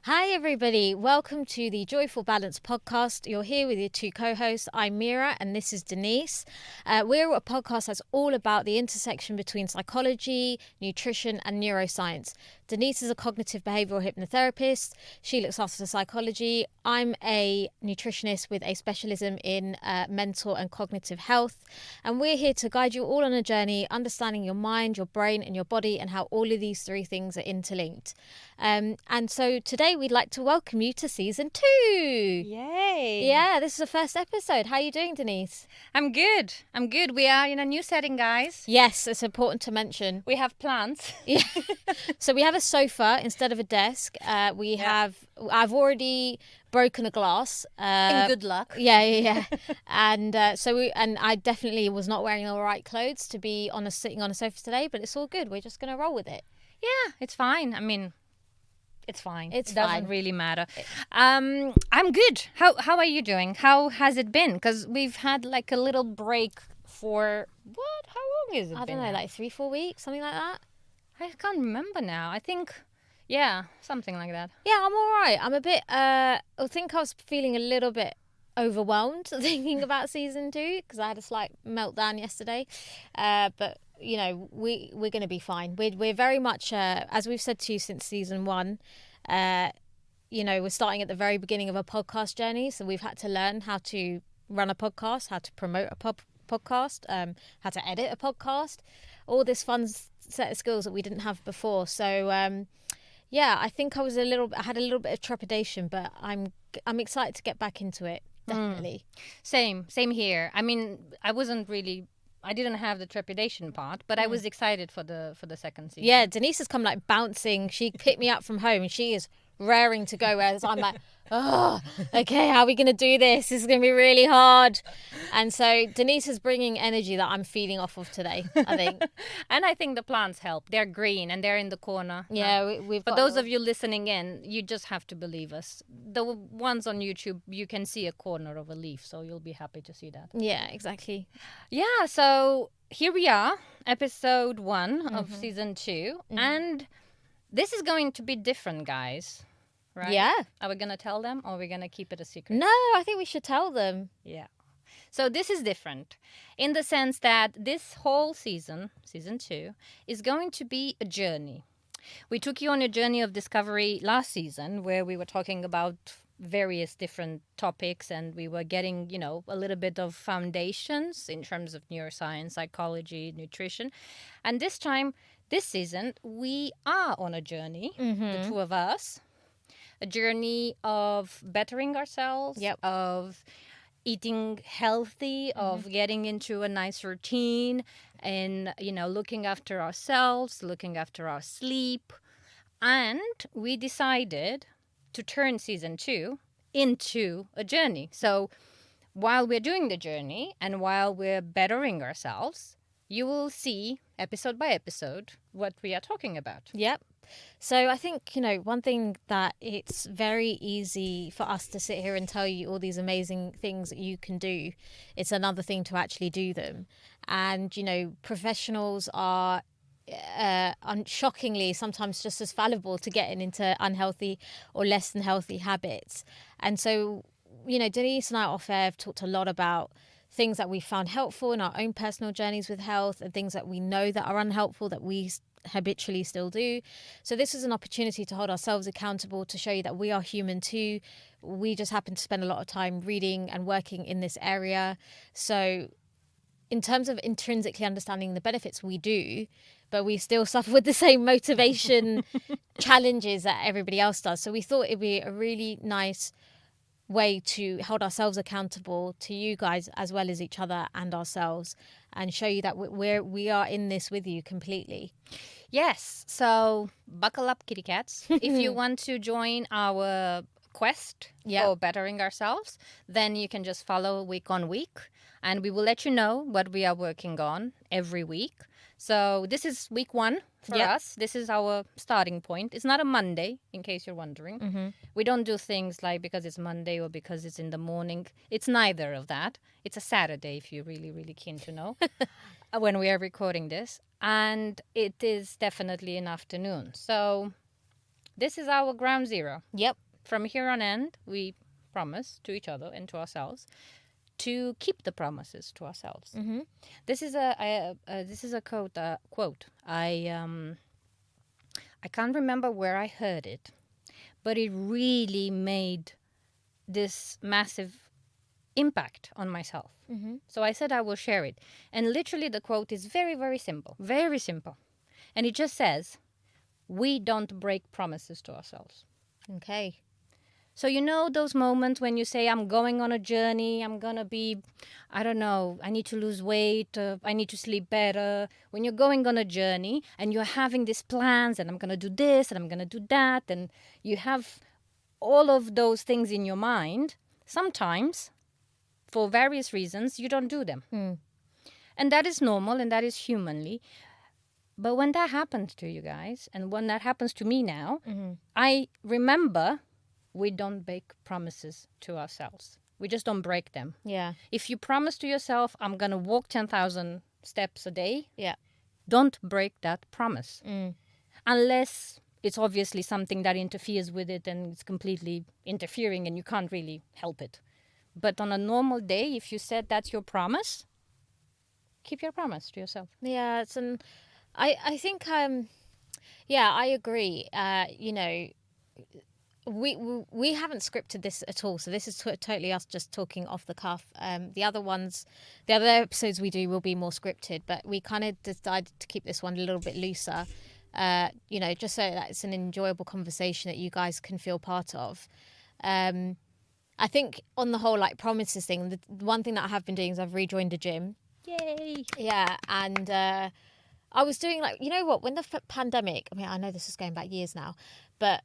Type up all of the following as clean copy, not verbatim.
Hi everybody, welcome to the Joyful Balance podcast. You're here with your two co-hosts. I'm Meera and this is Denise. We're a podcast that's all about the intersection between psychology, nutrition and neuroscience. Denise is a cognitive behavioural hypnotherapist. She looks after psychology. I'm a nutritionist with a specialism in mental and cognitive health. And we're here to guide you all on a journey, understanding your mind, your brain and your body and how all of these three things are interlinked. And so today we'd like to welcome you to season 2. Yay! Yeah, this is the first episode. How are you doing, Denise? I'm good. We are in a new setting, guys. Yes, it's important to mention. We have plants. Yeah. So we have a sofa instead of a desk. I've already broken a glass. In good luck. Yeah. And I definitely was not wearing the right clothes to be sitting on a sofa today, but it's all good. We're just going to roll with it. Yeah, it's fine. It's fine. It doesn't really matter. I'm good. How are you doing? How has it been? Because we've had like a little break for what? How long is it? I don't know, like 3-4 weeks, something like that. I can't remember now. I think, something like that. Yeah, I'm all right. I'm a bit. I think I was feeling a little bit overwhelmed thinking about season 2 because I had a slight meltdown yesterday. But you know, we're going to be fine. We're very much, as we've said to you since season 1, we're starting at the very beginning of a podcast journey. So we've had to learn how to run a podcast, how to promote a podcast, how to edit a podcast, all this fun set of skills that we didn't have before. So, I think I had a little bit of trepidation, but I'm excited to get back into it. Definitely. Same here. I didn't have the trepidation part, but I was excited for the second season. Yeah, Denise has come like bouncing. She picked me up from home and she is raring to go, whereas I'm like, oh, okay, how are we going to do this? This is going to be really hard. And so Denise is bringing energy that I'm feeding off of today, I think. And I think the plants help. They're green and they're in the corner. Yeah, For those of you listening in, you just have to believe us. The ones on YouTube, you can see a corner of a leaf, so you'll be happy to see that. Yeah, exactly. Yeah, so here we are, episode 1 of season 2. And this is going to be different, guys. Right? Yeah. Are we going to tell them or are we going to keep it a secret? No, I think we should tell them. Yeah. So this is different in the sense that this whole season 2, is going to be a journey. We took you on a journey of discovery last season where we were talking about various different topics and we were getting, a little bit of foundations in terms of neuroscience, psychology, nutrition. And this season, we are on a journey, the two of us, a journey of bettering ourselves, of eating healthy, of getting into a nice routine and, looking after ourselves, looking after our sleep. And we decided to turn season 2 into a journey. So while we're doing the journey and while we're bettering ourselves, you will see episode by episode what we are talking about. Yep. So I think, one thing that it's very easy for us to sit here and tell you all these amazing things that you can do. It's another thing to actually do them. And, professionals are shockingly sometimes just as fallible to getting into unhealthy or less than healthy habits. And so, Denise and I off air have talked a lot about things that we found helpful in our own personal journeys with health and things that we know that are unhelpful that we habitually still do. So this is an opportunity to hold ourselves accountable, to show you that we are human too. We just happen to spend a lot of time reading and working in this area. So in terms of intrinsically understanding the benefits, we do, but we still suffer with the same motivation challenges that everybody else does. So we thought it'd be a really nice way to hold ourselves accountable to you guys as well as each other and ourselves, and show you that we are in this with you completely. Yes, so buckle up, kitty cats. If you want to join our quest for bettering ourselves, then you can just follow week on week and we will let you know what we are working on every week. So this is week 1 for us. This is our starting point. It's not a Monday, in case you're wondering. We don't do things like because it's Monday or because it's in the morning. It's neither of that. It's a Saturday, if you're really, really keen to know, when we are recording this. And it is definitely an afternoon. So This is our ground zero. Yep. From here on end, we promise to each other and to ourselves to keep the promises to ourselves. Mm-hmm. This is a quote. I can't remember where I heard it, but it really made this massive impact on myself. Mm-hmm. So I said I will share it. And literally the quote is very, very simple. Very simple. And it just says, we don't break promises to ourselves. Okay. So you know those moments when you say, I'm going on a journey, I'm going to be, I don't know, I need to lose weight, I need to sleep better. When you're going on a journey and you're having these plans and I'm going to do this and I'm going to do that, and you have all of those things in your mind, sometimes, for various reasons, you don't do them. Mm. And that is normal and that is humanly. But when that happens to you guys, and when that happens to me now, I remember we don't break promises to ourselves. We just don't break them. Yeah. If you promise to yourself, I'm going to walk 10,000 steps a day, Yeah. don't break that promise. Mm. Unless it's obviously something that interferes with it and it's completely interfering and you can't really help it. But on a normal day, if you said that's your promise, keep your promise to yourself. Yeah. It's I think yeah, I agree. You know, we haven't scripted this at all, so this is totally us just talking off the cuff. The other episodes we do will be more scripted, but we kind of decided to keep this one a little bit looser. You know, just so that it's an enjoyable conversation that you guys can feel part of. I think on the whole, like, promises thing, the one thing that I have been doing is I've rejoined the gym. Yay! Yeah, and I was doing, like, you know what, when the pandemic, I mean, I know this is going back years now, but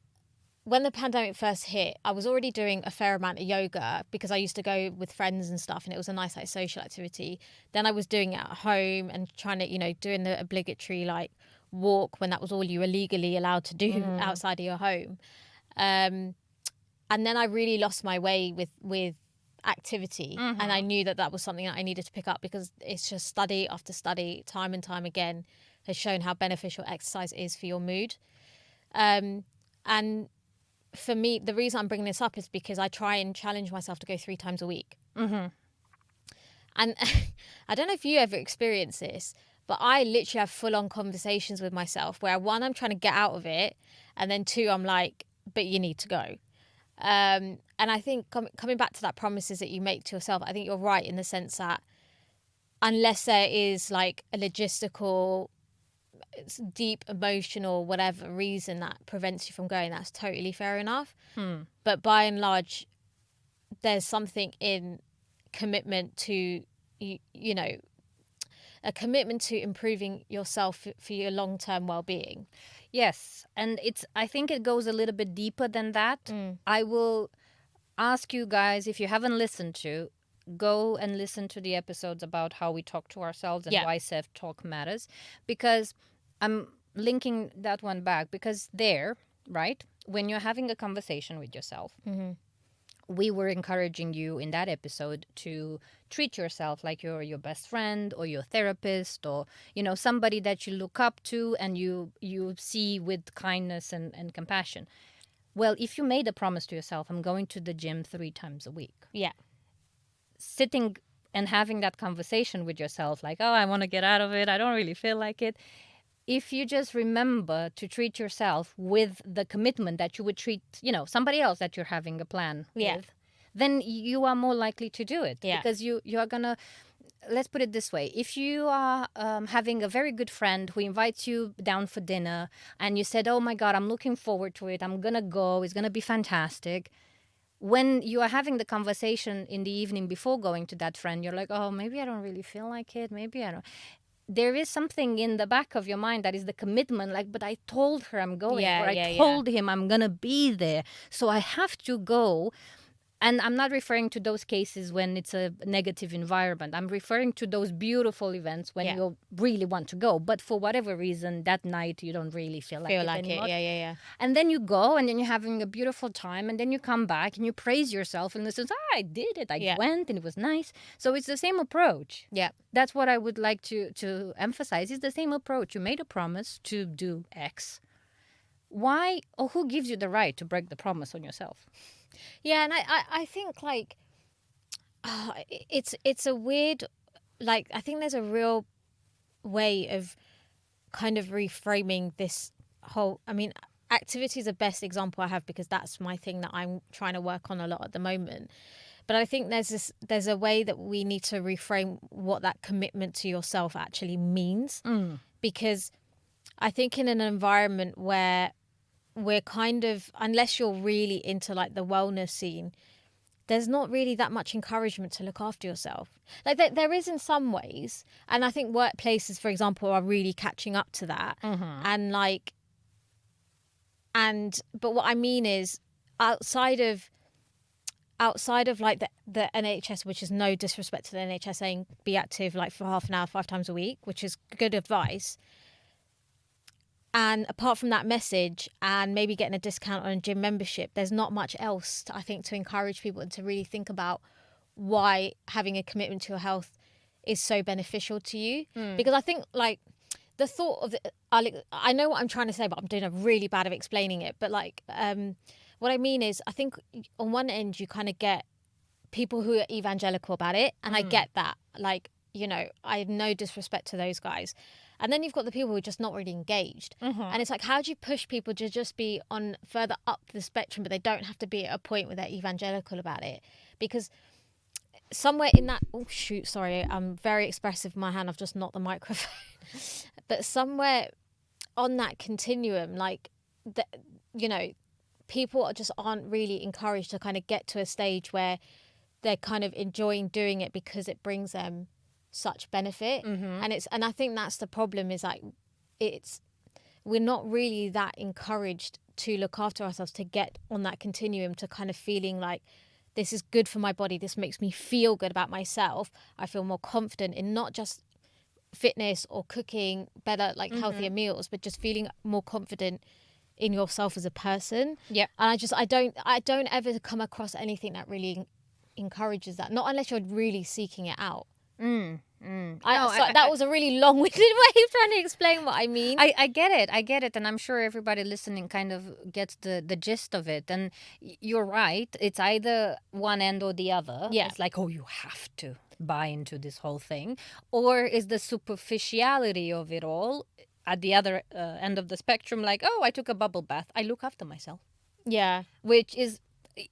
when the pandemic first hit, I was already doing a fair amount of yoga because I used to go with friends and stuff, and it was a nice, like, social activity. Then I was doing it at home and trying to, you know, doing the obligatory, like, walk when that was all you were legally allowed to do outside of your home. And then I really lost my way with activity, and I knew that that was something that I needed to pick up, because it's just study after study, time and time again, has shown how beneficial exercise is for your mood. And for me, the reason I'm bringing this up is because I try and challenge myself to go 3 times a week. And I don't know if you ever experience this, but I literally have full-on conversations with myself where, one, I'm trying to get out of it, and then 2, I'm like, but you need to go. And I think coming back to that promises that you make to yourself, I think you're right in the sense that unless there is, like, a logistical, deep emotional, whatever reason that prevents you from going, that's totally fair enough. But by and large, there's something in commitment to, you know, a commitment to improving yourself for your long-term well-being. Yes, and I think it goes a little bit deeper than that. I will ask you guys, if you haven't listened to, go and listen to the episodes about how we talk to ourselves and why self-talk matters, because I'm linking that one back, because there, right, when you're having a conversation with yourself, we were encouraging you in that episode to treat yourself like you're your best friend or your therapist, or, you know, somebody that you look up to and you see with kindness and compassion. Well, if you made a promise to yourself, I'm going to the gym 3 times a week. Yeah. Sitting and having that conversation with yourself, like, oh, I want to get out of it, I don't really feel like it. If you just remember to treat yourself with the commitment that you would treat, you know, somebody else that you're having a plan with, then you are more likely to do it. Because you are going to, let's put it this way. If you are having a very good friend who invites you down for dinner and you said, oh my God, I'm looking forward to it, I'm going to go, it's going to be fantastic. When you are having the conversation in the evening before going to that friend, you're like, oh, maybe I don't really feel like it. Maybe I don't. There is something in the back of your mind that is the commitment, like, but I told her I'm going, or I told him I'm going to be there, so I have to go. And I'm not referring to those cases when it's a negative environment. I'm referring to those beautiful events when you really want to go, but for whatever reason, that night you don't really feel like it anymore. Yeah. And then you go, and then you're having a beautiful time, and then you come back and you praise yourself and listen, I did it. I went and it was nice. So it's the same approach. Yeah. That's what I would like to emphasize. It's the same approach. You made a promise to do X. why or who gives you the right to break the promise on yourself? Yeah, and I think like it's a weird, like, I think there's a real way of kind of reframing this whole, I mean, activity is the best example I have because that's my thing that I'm trying to work on a lot at the moment. But I think there's a way that we need to reframe what that commitment to yourself actually means, because I think in an environment where we're kind of, unless you're really into like the wellness scene, there's not really that much encouragement to look after yourself. Like there is in some ways, and I think workplaces, for example, are really catching up to that. And like, but what I mean is, outside of like the NHS, which is no disrespect to the NHS, saying be active like for half an hour 5 times a week, which is good advice. And apart from that message and maybe getting a discount on a gym membership, there's not much else, I think, to encourage people and to really think about why having a commitment to your health is so beneficial to you. Because I think, like, the thought of I know what I'm trying to say, but I'm doing a really bad of explaining it. But like, what I mean is, I think on one end you kind of get people who are evangelical about it, and I get that. Like, you know, I have no disrespect to those guys. And then you've got the people who are just not really engaged. And it's like, how do you push people to just be on further up the spectrum, but they don't have to be at a point where they're evangelical about it? Because somewhere in that, oh shoot, sorry, I'm very expressive with my hand, I've just knocked the microphone. But somewhere on that continuum, like, you know, people just aren't really encouraged to kind of get to a stage where they're kind of enjoying doing it because it brings them such benefit. And I think that's the problem, is like, we're not really that encouraged to look after ourselves, to get on that continuum, to kind of feeling like, this is good for my body, this makes me feel good about myself, I feel more confident in not just fitness or cooking better, like healthier meals, but just feeling more confident in yourself as a person. Yeah. And I don't ever come across anything that really encourages that, not unless you're really seeking it out. That was a really long-winded way of trying to explain what I mean. I get it, and I'm sure everybody listening kind of gets the gist of it. And you're right, it's either one end or the other. Yeah. It's like, oh, you have to buy into this whole thing, or is the superficiality of it all at the other end of the spectrum, like, oh, I took a bubble bath, I look after myself. Yeah. Which is,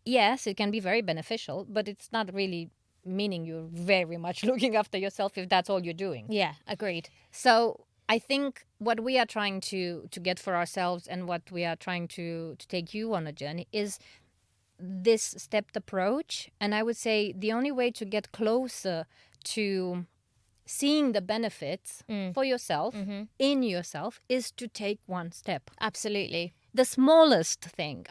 yes, it can be very beneficial, but it's not really meaning you're very much looking after yourself if that's all you're doing. Yeah, agreed. So I think what we are trying to get for ourselves, and what we are trying to take you on a journey, is this stepped approach. And I would say the only way to get closer to seeing the benefits for yourself, in yourself, is to take one step. Absolutely. The smallest thing.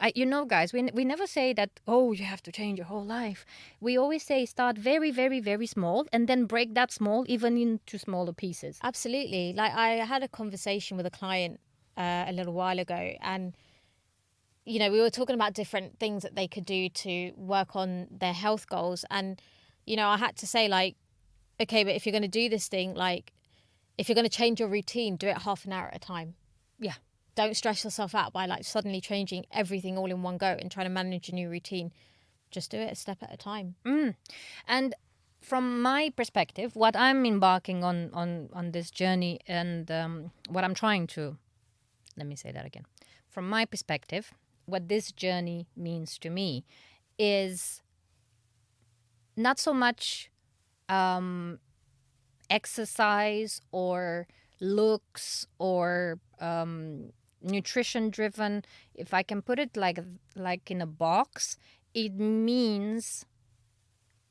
Guys, we never say that, oh, you have to change your whole life. We always say start very, very, very small, and then break that small even into smaller pieces. Absolutely. Like, I had a conversation with a client a little while ago, and, you know, we were talking about different things that they could do to work on their health goals. And, you know, I had to say, like, okay, but if you're going to do this thing, like, if you're going to change your routine, do it half an hour at a time. Yeah. Don't stress yourself out by like suddenly changing everything all in one go and trying to manage a new routine. Just do it a step at a time. And from my perspective, what I'm embarking on this journey, and what I'm trying to, let me say that again. From my perspective, what this journey means to me is not so much exercise or looks or nutrition driven. If I can put it like in a box, it means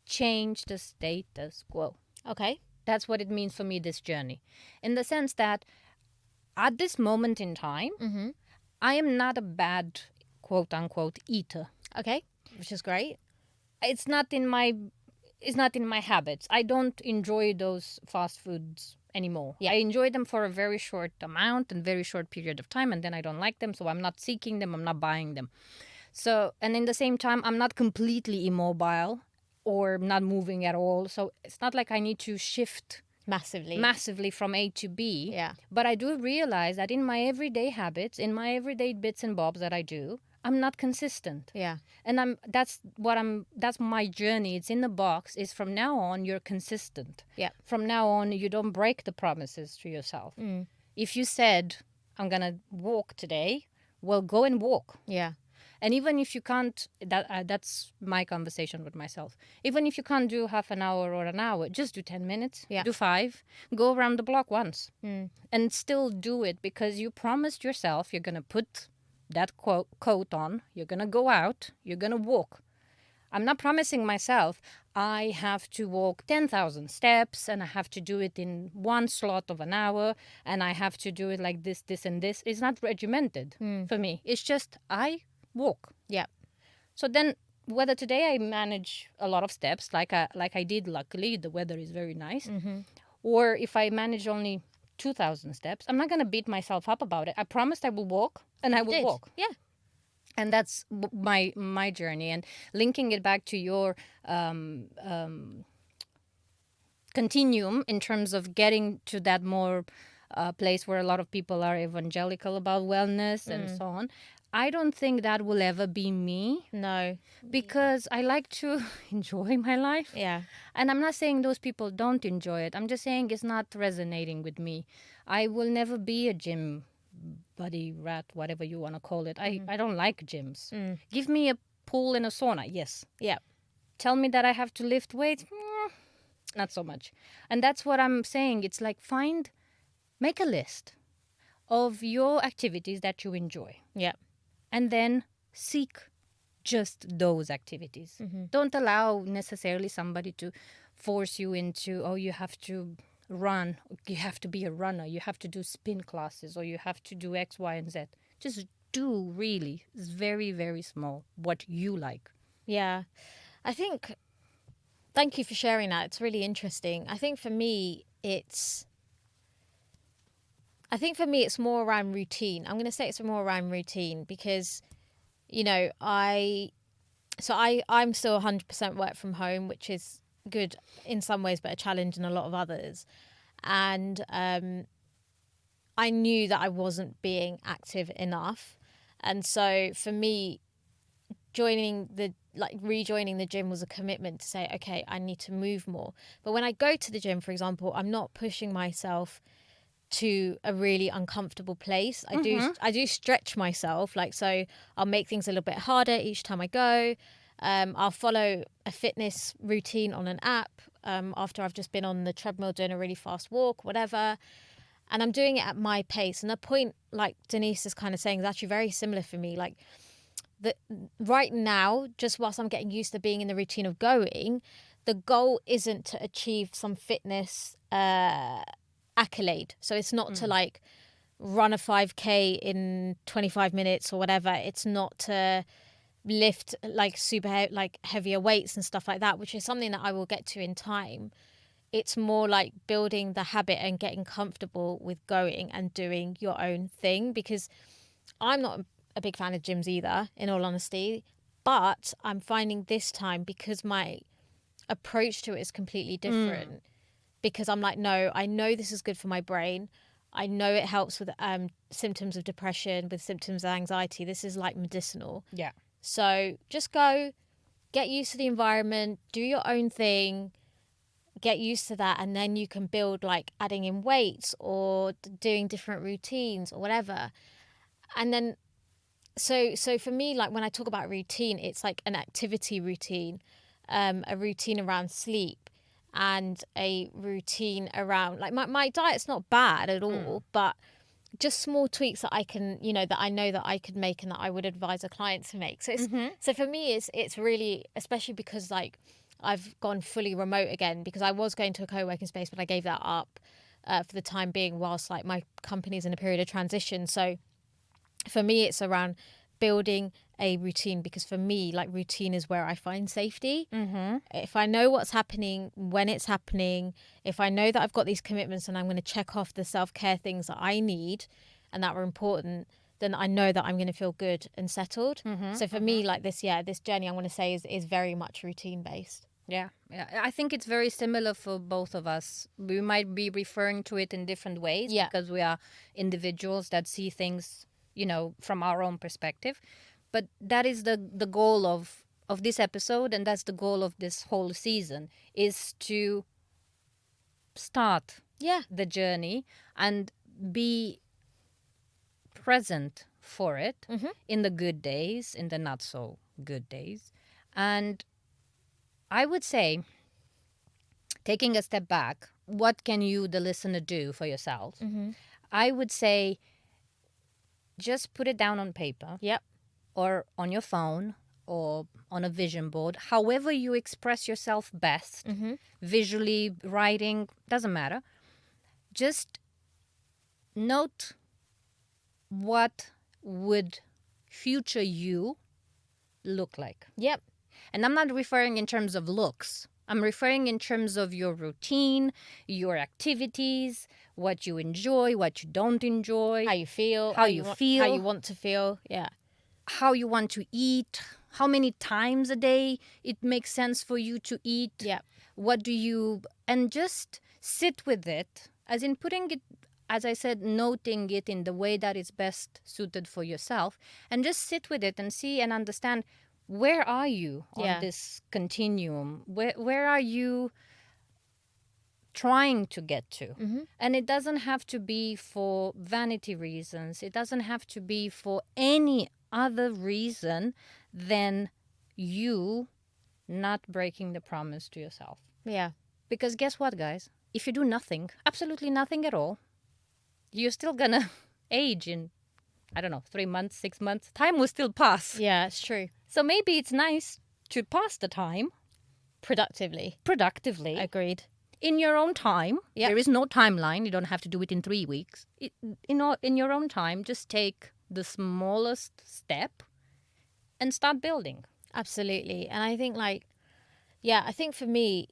change the status quo. Okay. That's what it means for me, this journey, in the sense that at this moment in time, I am not a bad, quote unquote, eater. Okay, which is great. It's not in my habits. I don't enjoy those fast foods anymore. Yeah. I enjoy them for a very short amount and very short period of time, and then I don't like them, so I'm not seeking them, I'm not buying them. So, and in the same time, I'm not completely immobile or not moving at all. So it's not like I need to shift Massively. from A to B. Yeah. But I do realize that in my everyday habits, in my everyday bits and bobs that I do, I'm not consistent. Yeah. And that's my journey. It's in the box. Is from now on you're consistent. Yeah. From now on you don't break the promises to yourself. If you said I'm going to walk today, well, go and walk. Yeah. And even if you can't, that's my conversation with myself. Even if you can't do half an hour or an hour, just do 10 minutes, Yeah. do 5, go around the block once and still do it, because you promised yourself you're going to put that coat on, you're going to go out, you're going to walk. I'm not promising myself I have to walk 10,000 steps and I have to do it in one slot of an hour and I have to do it like this, this, and this. It's not regimented for me. It's just I walk. Yeah. So then, whether today I manage a lot of steps, like I did, luckily the weather is very nice, or if I manage only 2,000 steps, I'm not going to beat myself up about it. I promised I will walk, and I will walk. Yeah. And that's my journey. And linking it back to your continuum in terms of getting to that more place where a lot of people are evangelical about wellness and so on. I don't think that will ever be me. No. Because I like to enjoy my life. Yeah. And I'm not saying those people don't enjoy it. I'm just saying it's not resonating with me. I will never be a gym buddy, rat, whatever you want to call it. I don't like gyms. Give me a pool and a sauna, yes. Yeah. Tell me that I have to lift weights, not so much. And that's what I'm saying. It's like make a list of your activities that you enjoy. Yeah. And then seek just those activities. Don't allow necessarily somebody to force you into, oh, you have to run, you have to be a runner, you have to do spin classes, or you have to do X, Y, and Z. Just do, really. It's very, very small, what you like. Yeah. Thank you for sharing that. It's really interesting. I think for me, it's more around routine. I'm going to say it's more around routine because, you know, I'm still 100% work from home, which is good in some ways, but a challenge in a lot of others. And I knew that I wasn't being active enough. And so for me, rejoining the gym was a commitment to say, okay, I need to move more. But when I go to the gym, for example, I'm not pushing myself to a really uncomfortable place. I do stretch myself, so I'll make things a little bit harder each time I go. I'll follow a fitness routine on an app after I've just been on the treadmill doing a really fast walk, whatever. And I'm doing it at my pace. And the point, like Denise is kind of saying, is actually very similar for me. Like, right now, just whilst I'm getting used to being in the routine of going, the goal isn't to achieve some fitness accolade. So it's not to run a 5K in 25 minutes or whatever. It's not to lift super heavier weights and stuff like that, which is something that I will get to in time. It's more like building the habit and getting comfortable with going and doing your own thing, because I'm not a big fan of gyms either, in all honesty, but I'm finding this time, because my approach to it is completely different, because I'm like, no, I know this is good for my brain. I know it helps with symptoms of depression, with symptoms of anxiety. This is like medicinal. Yeah. So just go, get used to the environment, do your own thing, get used to that, and then you can build adding in weights or doing different routines or whatever. And then so for me, when I talk about routine, it's like an activity routine, a routine around sleep, and a routine around my diet's not bad at all, but just small tweaks that I can, that I know that I could make and that I would advise a client to make. So it's, so for me, it's really, especially because I've gone fully remote again, because I was going to a co-working space, but I gave that up for the time being whilst my company's in a period of transition. So for me, it's around building a routine, because for me, routine is where I find safety. If I know what's happening, when it's happening, if I know that I've got these commitments and I'm going to check off the self-care things that I need and that are important, then I know that I'm going to feel good and settled. So for me, this journey, I want to say is very much routine based. Yeah, I think it's very similar for both of us. We might be referring to it in different ways Yeah. because we are individuals that see things, from our own perspective. But that is the goal of this episode, and that's the goal of this whole season, is to start Yeah. the journey and be present for it in the good days, in the not so good days. And I would say, taking a step back, what can you, the listener, do for yourself? I would say just put it down on paper. Yep. Or on your phone or on a vision board, however you express yourself best, visually, writing, doesn't matter. Just note what would future you look like. Yep. And I'm not referring in terms of looks. I'm referring in terms of your routine, your activities, what you enjoy, what you don't enjoy, How you feel. how you feel, How you want to feel. Yeah. how you want to eat, how many times a day it makes sense for you to eat. Yeah. And just sit with it, as in putting it, as I said, noting it in the way that is best suited for yourself, and just sit with it and see and understand, where are you on this continuum? Where are you trying to get to? And it doesn't have to be for vanity reasons. It doesn't have to be for any other reason than you not breaking the promise to yourself. Yeah. Because guess what, guys? If you do nothing, absolutely nothing at all, you're still gonna age in, I don't know, 3 months, 6 months. Time will still pass. Yeah, it's true. So maybe it's nice to pass the time Productively. Agreed. Agreed. In your own time. Yep. There is no timeline. You don't have to do it in 3 weeks. In your own time, just take the smallest step and start building. Absolutely. And I think I think for me,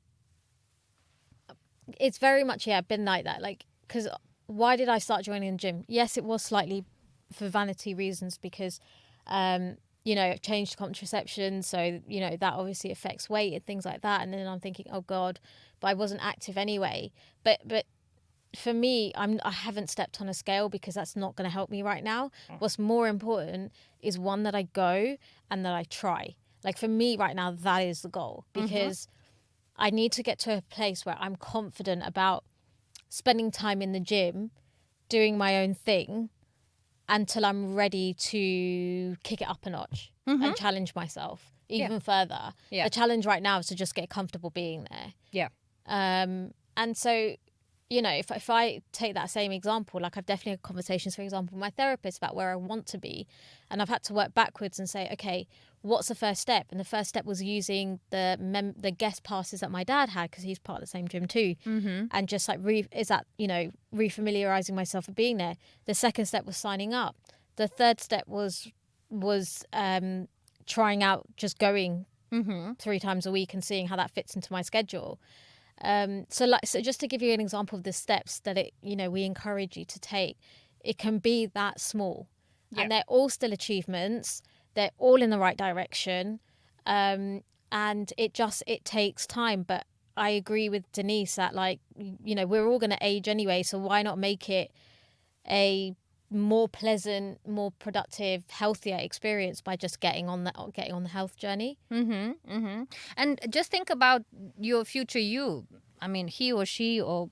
it's very much, been like that. Because why did I start joining the gym? Yes, it was slightly for vanity reasons because, I've changed contraception. So, that obviously affects weight and things like that. And then I'm thinking, oh God, but I wasn't active anyway. But for me, I haven't stepped on a scale because that's not going to help me right now. What's more important is one, that I go and that I try. Like for me right now, that is the goal, because I need to get to a place where I'm confident about spending time in the gym, doing my own thing until I'm ready to kick it up a notch and challenge myself even further. Yeah. The challenge right now is to just get comfortable being there. Yeah. And so, if I take that same example, like I've definitely had conversations, for example, with my therapist about where I want to be. And I've had to work backwards and say, okay, what's the first step? And the first step was using the guest passes that my dad had, because he's part of the same gym too. And just like, refamiliarizing myself with being there. The second step was signing up. The third step was trying out just going 3 times a week and seeing how that fits into my schedule. So just to give you an example of the steps that we encourage you to take, it can be that small, and they're all still achievements. They're all in the right direction, and it takes time. But I agree with Denise that we're all going to age anyway, so why not make it a more pleasant, more productive, healthier experience by just getting on the health journey. And just think about your future you. I mean, he or she, or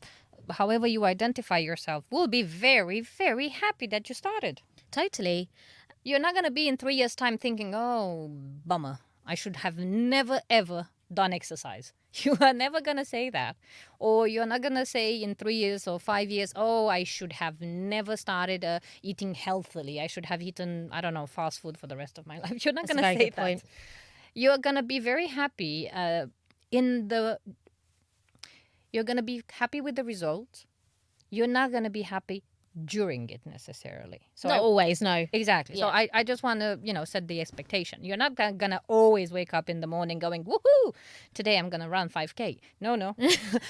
however you identify yourself, will be very, very happy that you started. Totally. You're not going to be in 3 years' time thinking, oh, bummer, I should have never, ever done exercise. You are never going to say that. Or you're not going to say in 3 years or 5 years, oh, I should have never started eating healthily. I should have eaten, I don't know, fast food for the rest of my life. You're not going to say that. Point. You're going to be very happy you're going to be happy with the result. You're not going to be happy during it necessarily. So not always, no. Exactly. Yeah. So I just want to, set the expectation. You're not going to always wake up in the morning going, woohoo, today I'm going to run 5K. No.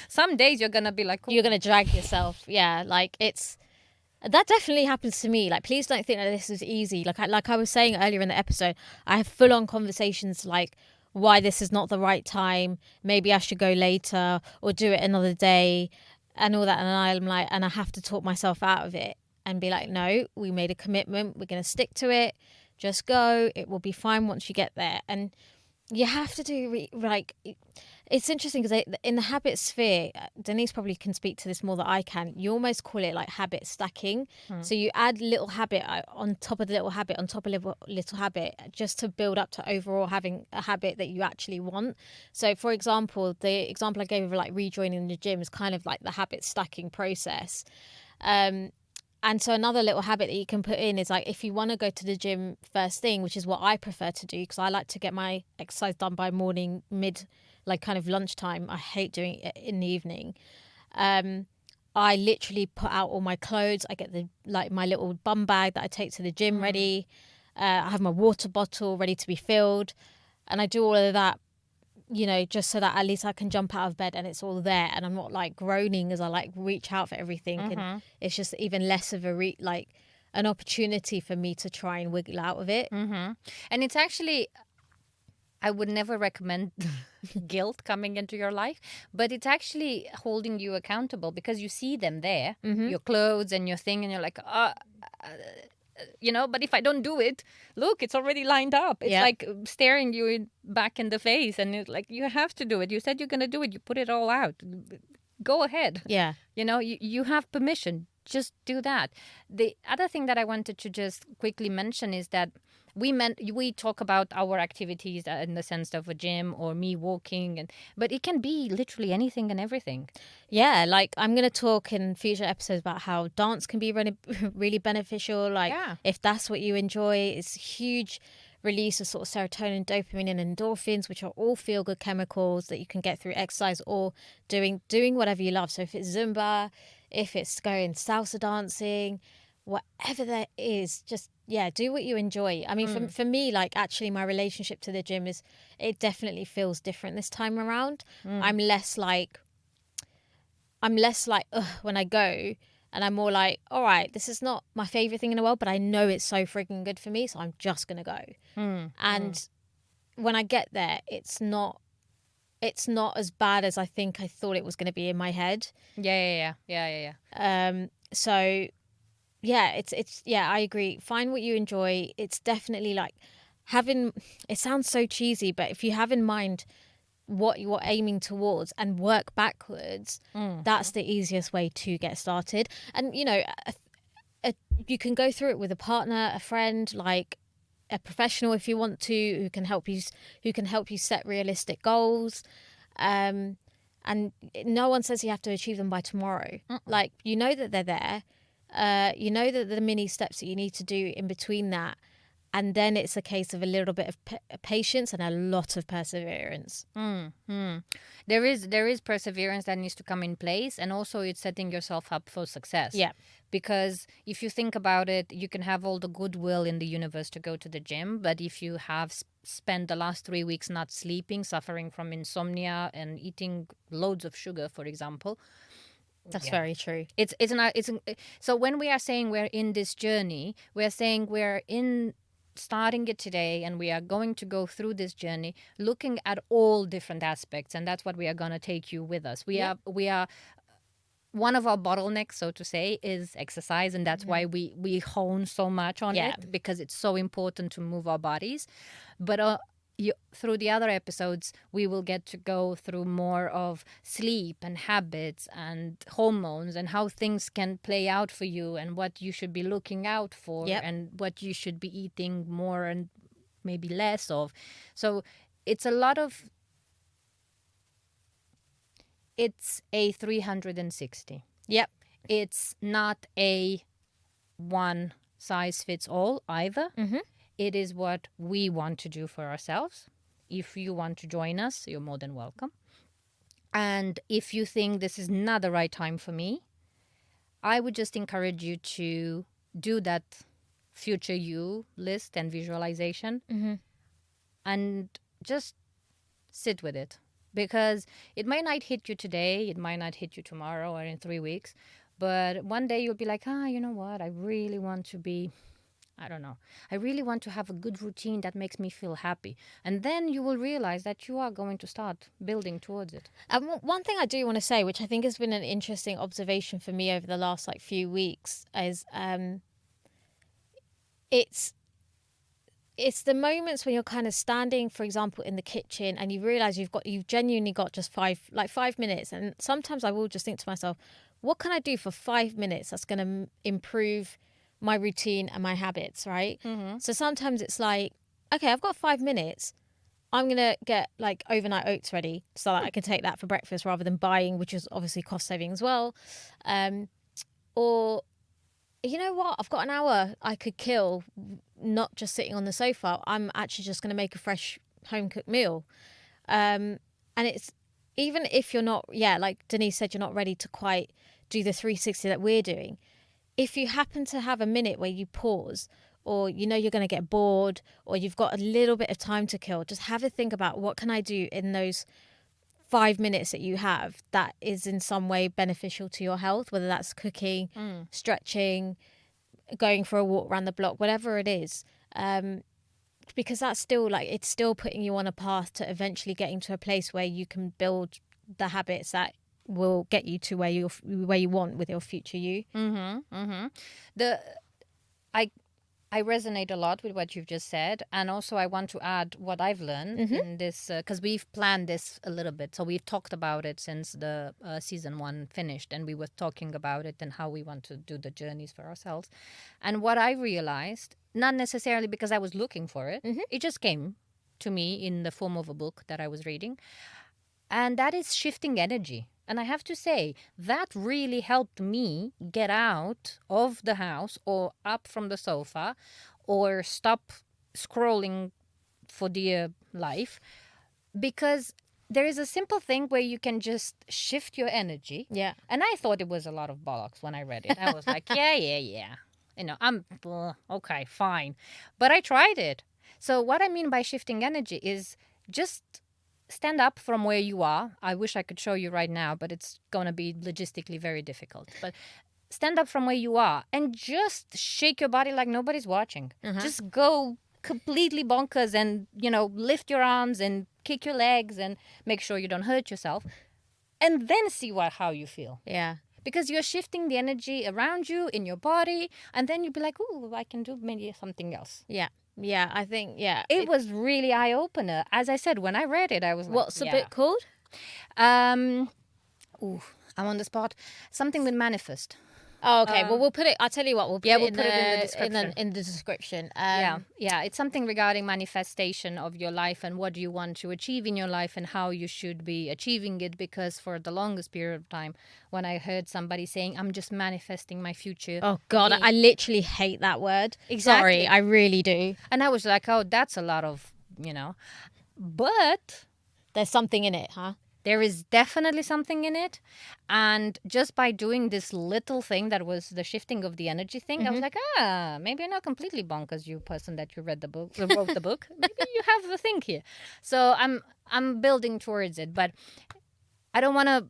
Some days you're going to be like... Ooh. You're going to drag yourself. Yeah, that definitely happens to me. Like, please don't think that this is easy. Like I was saying earlier in the episode, I have full-on conversations like why this is not the right time. Maybe I should go later or do it another day and all that. And I'm like, and I have to talk myself out of it and be like, no, we made a commitment. We're going to stick to it. Just go. It will be fine once you get there. And you have to do it's interesting because in the habit sphere, Denise probably can speak to this more than I can. You almost call it like habit stacking. So you add little habit on top of the little habit on top of little habit just to build up to overall having a habit that you actually want. So for example, the example I gave of like rejoining the gym is kind of like the habit stacking process. And so another little habit that you can put in is like if you want to go to the gym first thing, which is what I prefer to do because I like to get my exercise done by morning, like kind of lunchtime. I hate doing it in the evening. I literally put out all my clothes. I get my little bum bag that I take to the gym ready. I have my water bottle ready to be filled. And I do all of that, just so that at least I can jump out of bed and it's all there and I'm not like groaning as I like reach out for everything. And it's just even less of an opportunity for me to try and wiggle out of it. And it's actually, I would never recommend guilt coming into your life, but it's actually holding you accountable because you see them there, your clothes and your thing, and you're like, but if I don't do it, look, it's already lined up. It's like staring you back in the face, and it's like, you have to do it. You said you're going to do it. You put it all out. Go ahead. Yeah. You have permission. Just do that. The other thing that I wanted to just quickly mention is that we talk about our activities in the sense of a gym or me walking, but it can be literally anything and everything. Yeah, like I'm going to talk in future episodes about how dance can be really, really beneficial. Like if that's what you enjoy, it's a huge release of sort of serotonin, dopamine and endorphins, which are all feel-good chemicals that you can get through exercise or doing whatever you love. So if it's Zumba, if it's going salsa dancing, whatever that is, just do what you enjoy. I mean, for me, like actually my relationship to the gym it definitely feels different this time around. I'm less like ugh when I go, and I'm more like, all right, this is not my favorite thing in the world, but I know it's so freaking good for me, so I'm just gonna go. And when I get there, it's not as bad as I thought it was going to be in my head. Yeah. So I agree. Find what you enjoy. It's definitely like it sounds so cheesy, but if you have in mind what you're aiming towards and work backwards, that's the easiest way to get started. And, you can go through it with a partner, a friend, like a professional if you want to, who can help you set realistic goals. And no one says you have to achieve them by tomorrow. Like, that they're there. That the mini steps that you need to do in between that, and then it's a case of a little bit of patience and a lot of perseverance. There is perseverance that needs to come in place, and also it's setting yourself up for success. Yeah. Because if you think about it, you can have all the goodwill in the universe to go to the gym, but if you have spent the last 3 weeks not sleeping, suffering from insomnia, and eating loads of sugar, for example, that's very true. It's not. So when we are saying we're in this journey, we're saying we're in starting it today, and we are going to go through this journey, looking at all different aspects, and that's what we are going to take you with us. We are. One of our bottlenecks, so to say, is exercise, and that's why we hone so much on it, because it's so important to move our bodies. But through the other episodes, we will get to go through more of sleep and habits and hormones and how things can play out for you and what you should be looking out for and what you should be eating more and maybe less of. So it's a 360. Yep. It's not a one size fits all either. It is what we want to do for ourselves. If you want to join us, you're more than welcome. And if you think this is not the right time for me, I would just encourage you to do that future you list and visualization and just sit with it. Because it might not hit you today, it might not hit you tomorrow or in 3 weeks, but one day you'll be like, you know what, I really want to be I don't know. I really want to have a good routine that makes me feel happy. And then you will realize that you are going to start building towards it. And one thing I do want to say, which I think has been an interesting observation for me over the last like few weeks, is it's the moments when you're kind of standing, for example, in the kitchen, and you realize you've genuinely got just 5 minutes. And sometimes I will just think to myself, what can I do for 5 minutes that's going to improve my routine and my habits, right? Mm-hmm. So sometimes it's like, okay, I've got 5 minutes. I'm going to get like overnight oats ready so that I can take that for breakfast rather than buying, which is obviously cost saving as well. Or, you know what? I've got an hour I could kill not just sitting on the sofa. I'm actually just going to make a fresh home cooked meal. And it's, even if you're not, like Denise said, you're not ready to quite do the 360 that we're doing. If you happen to have a minute where you pause, or you know you're going to get bored, or you've got a little bit of time to kill, just have a think about what can I do in those 5 minutes that you have that is in some way beneficial to your health, whether that's cooking, stretching, going for a walk around the block, whatever it is. Because that's still like, it's still putting you on a path to eventually getting to a place where you can build the habits that will get you to where you want with your future you. I resonate a lot with what you've just said. And also I want to add what I've learned in this, because we've planned this a little bit. So we've talked about it since the season 1 finished, and we were talking about it and how we want to do the journeys for ourselves. And what I realized, not necessarily because I was looking for it, it just came to me in the form of a book that I was reading. And that is shifting energy. And I have to say, that really helped me get out of the house or up from the sofa or stop scrolling for dear life, because there is a simple thing where you can just shift your energy. Yeah. And I thought it was a lot of bollocks when I read it. I was like, yeah. I'm okay, fine. But I tried it. So what I mean by shifting energy is just stand up from where you are. I wish I could show you right now, but it's going to be logistically very difficult. But stand up from where you are and just shake your body like nobody's watching. Just go completely bonkers and, lift your arms and kick your legs and make sure you don't hurt yourself. And then see how you feel. Yeah. Because you're shifting the energy around you in your body, and then you'll be like, ooh, I can do maybe something else. Yeah. Yeah, I think, It was really eye-opener. As I said, when I read it, I was like, what's the book called? I'm on the spot. Something with manifest. Oh, okay. Well, we'll put it. I'll tell you what. We'll put it in the description. In the description. It's something regarding manifestation of your life and what you want to achieve in your life and how you should be achieving it. Because for the longest period of time, when I heard somebody saying, "I'm just manifesting my future," oh God, I literally hate that word. Exactly. Sorry, I really do. And I was like, "Oh, that's a lot of, But there's something in it, huh? There is definitely something in it. And just by doing this little thing that was the shifting of the energy thing, I was like, maybe you're not completely bonkers, you person that you read the book, wrote the book. Maybe you have a thing here. So I'm building towards it. But I don't want to,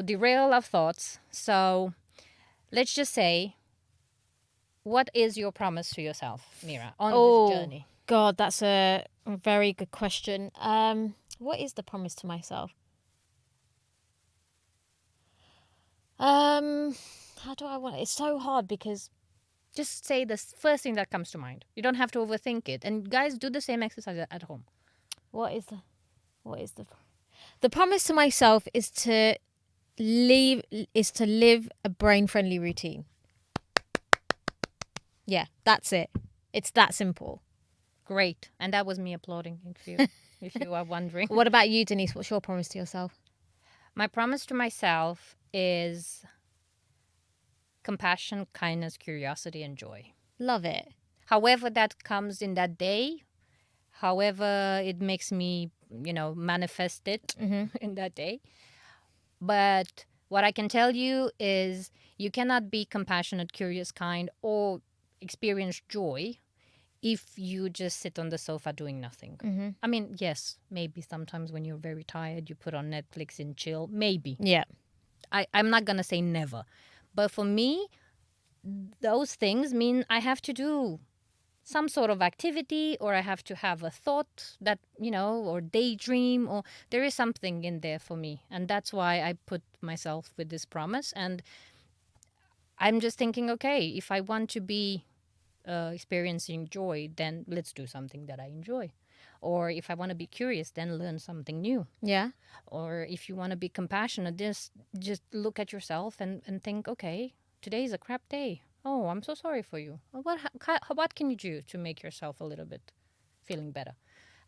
derail our thoughts. So let's just say, what is your promise to yourself, Meera, on this journey? God, that's a very good question. What is the promise to myself? How do I want it? It's so hard because just say the first thing that comes to mind. You don't have to overthink it. And guys, do the same exercise at home. What is the promise to myself is to live a brain-friendly routine. Yeah, that's it. It's that simple. Great. And that was me applauding if you are wondering. What about you, Denise? What's your promise to yourself? My promise to myself is compassion, kindness, curiosity, and joy. Love it. However that comes in that day, however it makes me, manifest it in that day. But what I can tell you is you cannot be compassionate, curious, kind, or experience joy if you just sit on the sofa doing nothing. I mean, yes, maybe sometimes when you're very tired, you put on Netflix and chill. Maybe. Yeah. I'm not going to say never. But for me, those things mean I have to do some sort of activity, or I have to have a thought that, or daydream, or there is something in there for me. And that's why I put myself with this promise. And I'm just thinking, okay, if I want to be experiencing joy, then let's do something that I enjoy. Or if I want to be curious, then learn something new. Yeah. Or if you want to be compassionate, just look at yourself and think, okay, today is a crap day. Oh, I'm so sorry for you. What can you do to make yourself a little bit feeling better?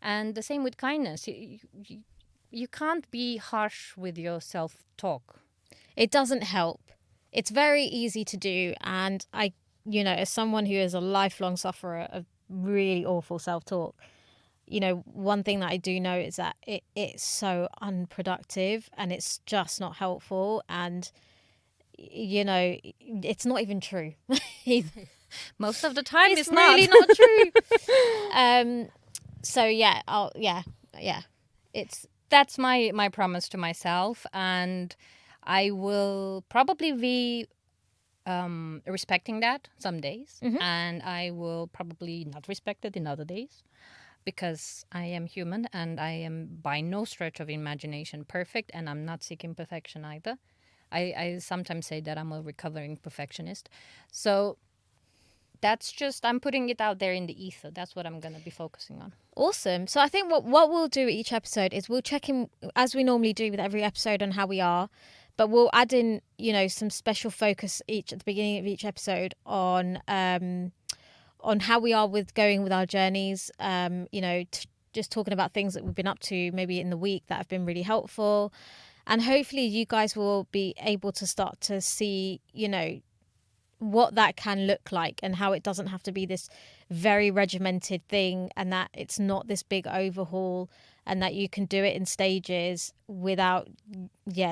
And the same with kindness. You can't be harsh with your self-talk. It doesn't help. It's very easy to do. And I, as someone who is a lifelong sufferer of really awful self-talk, one thing that I do know is that it's so unproductive and it's just not helpful. And, it's not even true. Most of the time it's really not true. So yeah, that's my promise to myself, and I will probably be respecting that some days, and I will probably not respect it in other days, because I am human and I am by no stretch of imagination perfect, and I'm not seeking perfection either. I sometimes say that I'm a recovering perfectionist. So that's just, I'm putting it out there in the ether. That's what I'm going to be focusing on. Awesome. So I think what we'll do each episode is we'll check in, as we normally do with every episode, on how we are. But we'll add in, some special focus at the beginning of each episode on how we are with our journeys. Just talking about things that we've been up to maybe in the week that have been really helpful. And hopefully you guys will be able to start to see, what that can look like, and how it doesn't have to be this very regimented thing, and that it's not this big overhaul, and that you can do it in stages without,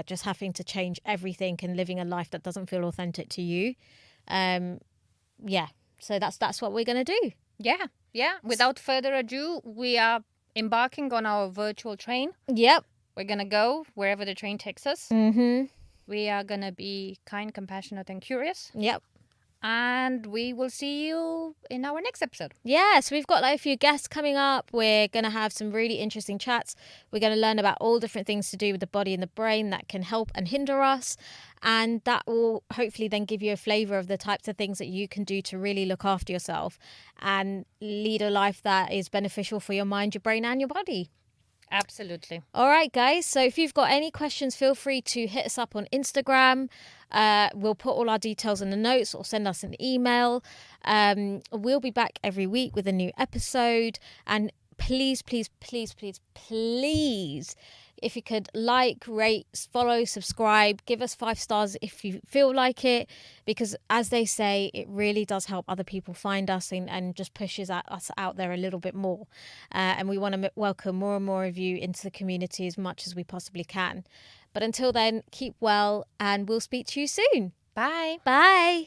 just having to change everything and living a life that doesn't feel authentic to you. So that's what we're going to do. Yeah. Without further ado, we are embarking on our virtual train. Yep. We're going to go wherever the train takes us. Mm-hmm. We are going to be kind, compassionate, and curious. Yep. And we will see you in our next episode. Yeah, so we've got a few guests coming up. We're going to have some really interesting chats. We're going to learn about all different things to do with the body and the brain that can help and hinder us. And that will hopefully then give you a flavour of the types of things that you can do to really look after yourself and lead a life that is beneficial for your mind, your brain, and your body. Absolutely. All right, guys. So if you've got any questions, feel free to hit us up on Instagram. We'll put all our details in the notes, or send us an email. We'll be back every week with a new episode. And please, please, please, please, please, if you could rate, follow, subscribe, give us 5 stars if you feel like it, because as they say, it really does help other people find us and just pushes us out there a little bit more. And we want to welcome more and more of you into the community as much as we possibly can. But until then, keep well, and we'll speak to you soon. Bye. Bye.